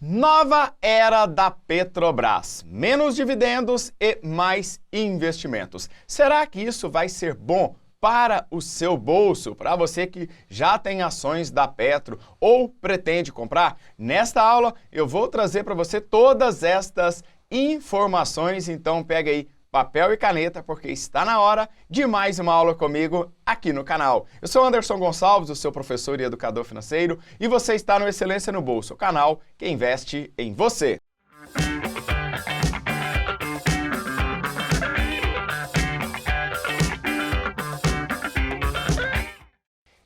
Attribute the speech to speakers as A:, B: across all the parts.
A: Nova era da Petrobras. Menos dividendos e mais investimentos. Será que isso vai ser bom para o seu bolso, para você que já tem ações da Petro ou pretende comprar? Nesta aula eu vou trazer para você todas estas informações, então pega aí papel e caneta, porque está na hora de mais uma aula comigo aqui no canal. Eu sou Anderson Gonçalves, o seu professor e educador financeiro, e você está no Excelência no Bolso, o canal que investe em você.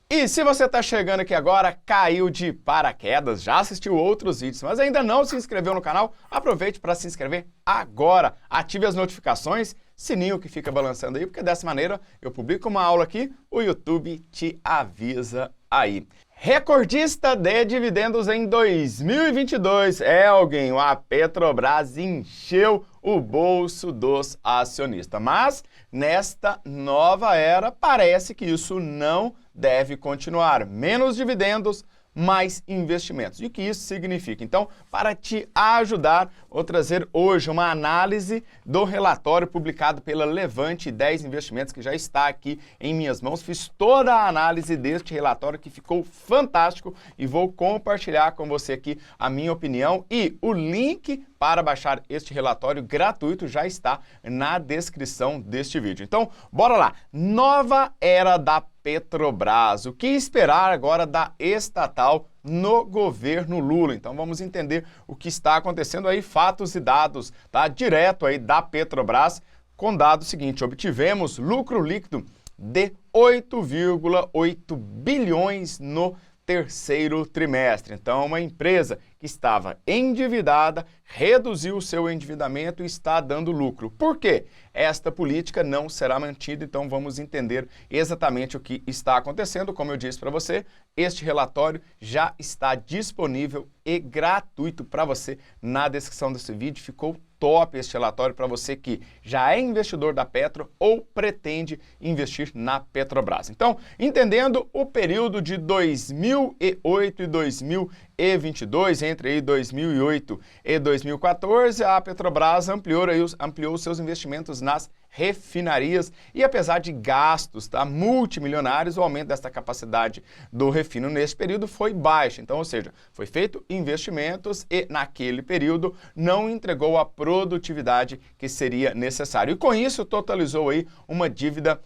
A: E se você está chegando aqui agora, caiu de paraquedas, já assistiu outros vídeos, mas ainda não se inscreveu no canal, aproveite para se inscrever agora. Ative as notificações, sininho que fica balançando aí, porque dessa maneira eu publico uma aula aqui, o YouTube te avisa aí. Recordista de dividendos em 2022, alguém, a Petrobras encheu o bolso dos acionistas, mas nesta nova era parece que isso não deve continuar. Menos dividendos, mais investimentos. E o que isso significa? Então, para te ajudar, vou trazer hoje uma análise do relatório publicado pela Levante 10 Investimentos, que já está aqui em minhas mãos. Fiz toda a análise deste relatório que ficou fantástico e vou compartilhar com você aqui a minha opinião, e o link para baixar este relatório gratuito já está na descrição deste vídeo. Então, bora lá! Nova era da Petrobras. O que esperar agora da estatal no governo Lula? Então vamos entender o que está acontecendo aí, fatos e dados, tá? Direto aí da Petrobras, com dado seguinte: obtivemos lucro líquido de 8,8 bilhões no terceiro trimestre. Então, uma empresa que estava endividada reduziu o seu endividamento e está dando lucro. Por quê? Esta política não será mantida, então vamos entender exatamente o que está acontecendo. Como eu disse para você, este relatório já está disponível e gratuito para você na descrição desse vídeo. Ficou top este relatório para você que já é investidor da Petro ou pretende investir na Petrobras. Então, entendendo o período de 2008 e 2022, entre aí 2008 e 2014, a Petrobras ampliou seus investimentos nas refinarias, e apesar de gastos multimilionários, o aumento desta capacidade do refino nesse período foi baixo. Então, ou seja, foi feito investimentos e naquele período não entregou a produtividade que seria necessário. E com isso totalizou aí uma dívida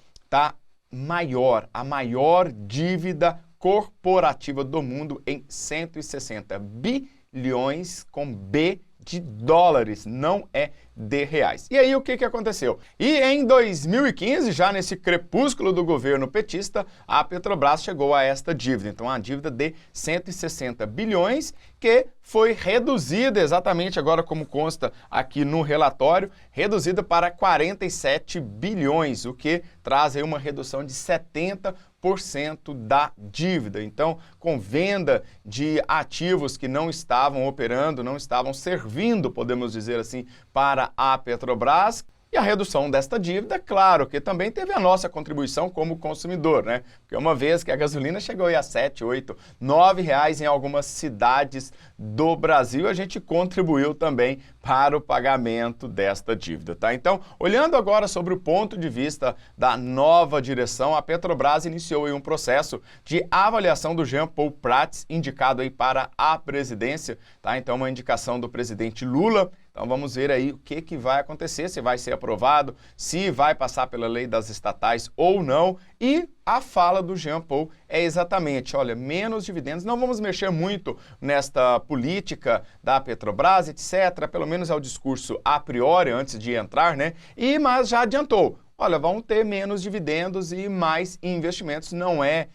A: maior, a maior dívida corporativa do mundo em 160 bilhões com B de dólares, não é de reais. E aí o que aconteceu? E em 2015, já nesse crepúsculo do governo petista, a Petrobras chegou a esta dívida. Então, a dívida de 160 bilhões que foi reduzida, exatamente agora como consta aqui no relatório, reduzida para 47 bilhões, o que traz aí uma redução de 70% da dívida. Então, com venda de ativos que não estavam operando, não estavam servindo, podemos dizer assim, para a Petrobras. E a redução desta dívida, claro, que também teve a nossa contribuição como consumidor, né? Porque uma vez que a gasolina chegou aí a 7, 8, 9 reais em algumas cidades do Brasil, a gente contribuiu também para o pagamento desta dívida, tá? Então, olhando agora sobre o ponto de vista da nova direção, a Petrobras iniciou aí um processo de avaliação do Jean Paul Prats, indicado aí para a presidência, tá? Então, uma indicação do presidente Lula. Então vamos ver aí o que vai acontecer, se vai ser aprovado, se vai passar pela lei das estatais ou não. E a fala do Jean Paul é exatamente, olha, menos dividendos, não vamos mexer muito nesta política da Petrobras, etc. Pelo menos é o discurso a priori, antes de entrar, né? Mas já adiantou. Olha, vão ter menos dividendos e mais investimentos, não é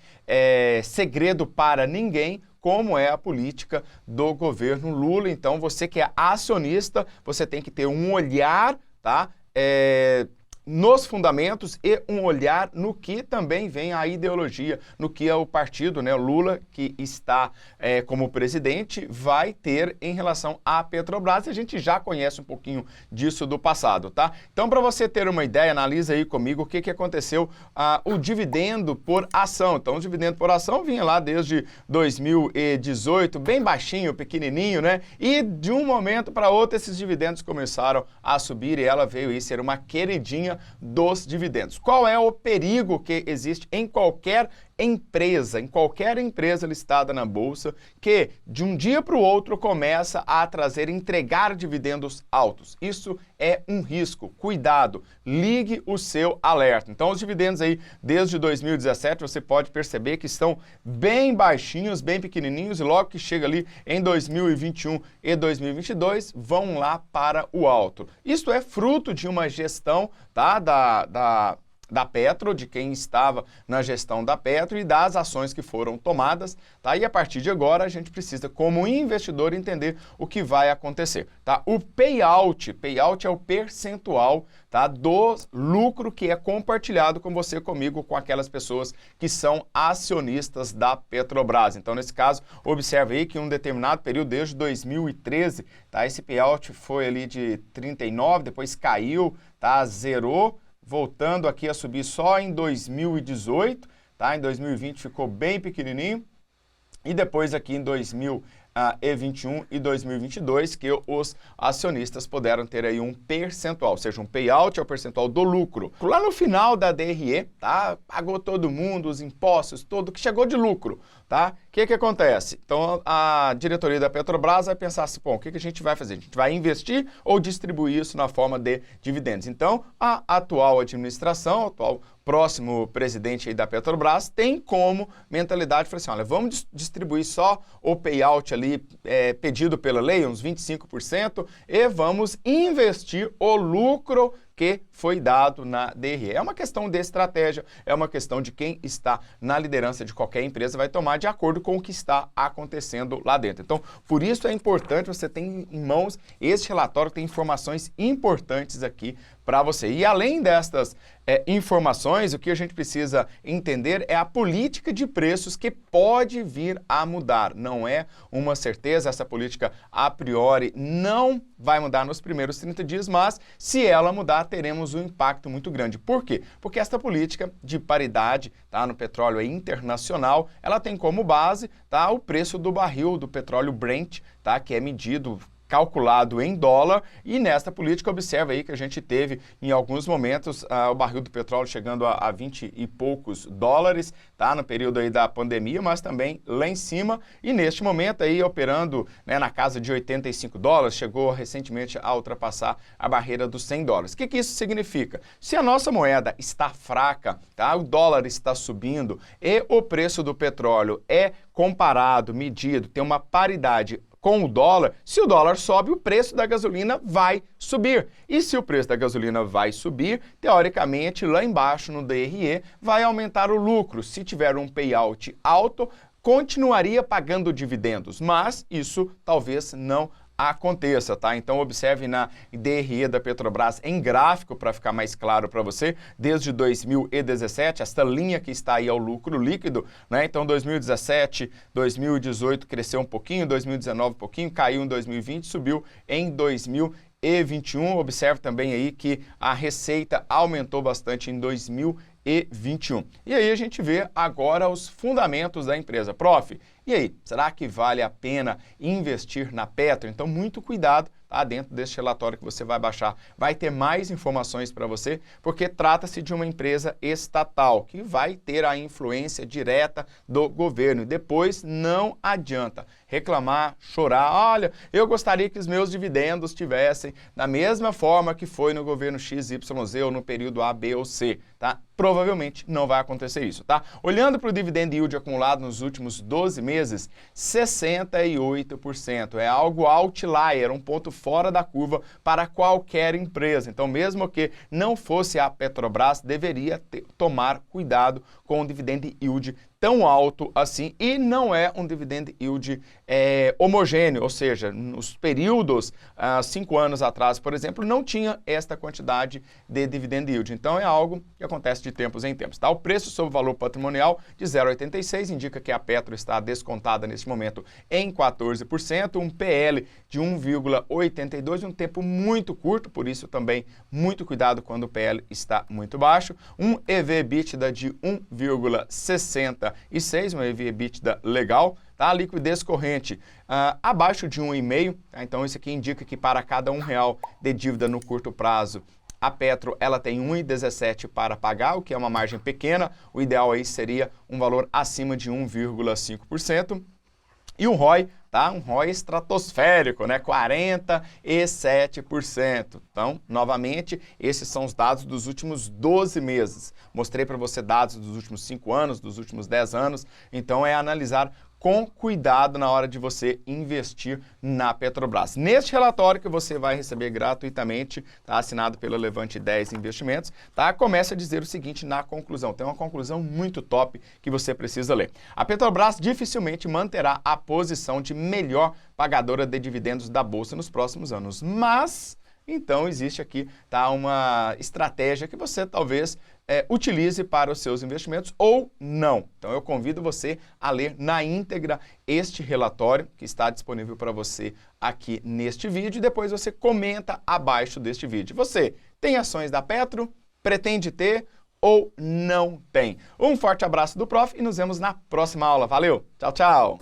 A: segredo para ninguém como é a política do governo Lula. Então, você que é acionista, você tem que ter um olhar, nos fundamentos e um olhar no que também vem a ideologia, no que é o partido, né, o Lula, que está como presidente, vai ter em relação à Petrobras. E a gente já conhece um pouquinho disso do passado, tá? Então, para você ter uma ideia, analisa aí comigo o que aconteceu, o dividendo por ação. Então, o dividendo por ação vinha lá desde 2018, bem baixinho, pequenininho, né? E de um momento para outro, esses dividendos começaram a subir e ela veio aí ser uma queridinha dos dividendos. Qual é o perigo que existe em qualquer empresa listada na bolsa, que de um dia para o outro começa a entregar dividendos altos? Isso é um risco. Cuidado, ligue o seu alerta. Então, os dividendos aí desde 2017, você pode perceber que estão bem baixinhos, bem pequenininhos, e logo que chega ali em 2021 e 2022, vão lá para o alto. Isso é fruto de uma gestão, tá, da Petro, de quem estava na gestão da Petro e das ações que foram tomadas, tá? E a partir de agora a gente precisa, como investidor, entender o que vai acontecer, tá? O payout é o percentual, tá, do lucro que é compartilhado com você, comigo, com aquelas pessoas que são acionistas da Petrobras. Então, nesse caso, observe aí que em um determinado período, desde 2013, tá, esse payout foi ali de 39, depois caiu, tá, zerou, voltando aqui a subir só em 2018, tá? Em 2020 ficou bem pequenininho, e depois aqui em 2021 e 2022 que os acionistas puderam ter aí um percentual, ou seja, um payout é o percentual do lucro. Lá no final da DRE, tá? Pagou todo mundo, os impostos, tudo que chegou de lucro, tá? O que acontece? Então, a diretoria da Petrobras vai pensar assim, bom, o que a gente vai fazer? A gente vai investir ou distribuir isso na forma de dividendos? Então, a atual administração, o atual próximo presidente aí da Petrobras, tem como mentalidade, falar assim, olha, vamos distribuir só o payout ali pedido pela lei, uns 25%, e vamos investir o lucro que foi dado na DRE. É uma questão de estratégia, é uma questão de quem está na liderança de qualquer empresa vai tomar de acordo com o que está acontecendo lá dentro. Então, por isso é importante você ter em mãos esse relatório, tem informações importantes aqui para você. E além destas informações, o que a gente precisa entender é a política de preços que pode vir a mudar. Não é uma certeza, essa política a priori não vai mudar nos primeiros 30 dias, mas se ela mudar, teremos um impacto muito grande. Por quê? Porque esta política de paridade, tá, no petróleo internacional, ela tem como base, tá, o preço do barril do petróleo Brent, tá, que é medido, calculado em dólar, e nesta política observa aí que a gente teve em alguns momentos o barril do petróleo chegando a 20 e poucos dólares, tá, no período aí da pandemia, mas também lá em cima, e neste momento aí operando, né, na casa de 85 dólares, chegou recentemente a ultrapassar a barreira dos 100 dólares. O que isso significa? Se a nossa moeda está fraca, tá, o dólar está subindo e o preço do petróleo é comparado, medido, tem uma paridade com o dólar, se o dólar sobe, o preço da gasolina vai subir. E se o preço da gasolina vai subir, teoricamente, lá embaixo no DRE, vai aumentar o lucro. Se tiver um payout alto, continuaria pagando dividendos, mas isso talvez não aconteça, tá? Então observe na DRE da Petrobras em gráfico para ficar mais claro para você, desde 2017, esta linha que está aí é o lucro líquido, né? Então 2017, 2018 cresceu um pouquinho, 2019 um pouquinho, caiu em 2020, subiu em 2021. Observe também aí que a receita aumentou bastante em 2021. E aí a gente vê agora os fundamentos da empresa. Prof, e aí, será que vale a pena investir na Petro? Então, muito cuidado, tá? Dentro desse relatório que você vai baixar, vai ter mais informações para você, porque trata-se de uma empresa estatal, que vai ter a influência direta do governo. E depois não adianta reclamar, chorar, olha, eu gostaria que os meus dividendos tivessem da mesma forma que foi no governo XYZ ou no período A, B ou C, tá? Provavelmente não vai acontecer isso, tá? Olhando para o dividend yield acumulado nos últimos 12 meses, 68%. É algo outlier, um ponto fora da curva para qualquer empresa. Então, mesmo que não fosse a Petrobras, deveria tomar cuidado com o dividend yield tão alto assim e não é um dividend yield homogêneo, ou seja, nos períodos, 5 anos atrás, por exemplo, não tinha esta quantidade de dividend yield. Então é algo que acontece de tempos em tempos. Tá? O preço sobre o valor patrimonial de 0,86 indica que a Petro está descontada neste momento em 14%, um PL de 1,82, um tempo muito curto, por isso também muito cuidado quando o PL está muito baixo, um EV/EBITDA de 1,66, um EV/EBITDA legal, tá? Liquidez corrente abaixo de 1,5, tá? Então isso aqui indica que para cada R$1 de dívida no curto prazo, a Petro ela tem 1,17 para pagar, o que é uma margem pequena, o ideal aí seria um valor acima de 1,5%. E o ROI, tá? Um ROI estratosférico, né? 47%. Então, novamente, esses são os dados dos últimos 12 meses. Mostrei para você dados dos últimos 5 anos, dos últimos 10 anos. Então, é analisar com cuidado na hora de você investir na Petrobras. Neste relatório que você vai receber gratuitamente, tá? Assinado pelo Levante 10 Investimentos, tá? Começa a dizer o seguinte na conclusão. Tem uma conclusão muito top que você precisa ler. A Petrobras dificilmente manterá a posição de melhor pagadora de dividendos da Bolsa nos próximos anos, mas então existe aqui, tá, uma estratégia que você talvez utilize para os seus investimentos ou não. Então eu convido você a ler na íntegra este relatório que está disponível para você aqui neste vídeo e depois você comenta abaixo deste vídeo. Você tem ações da Petro? Pretende ter ou não tem? Um forte abraço do Prof e nos vemos na próxima aula. Valeu! Tchau, tchau!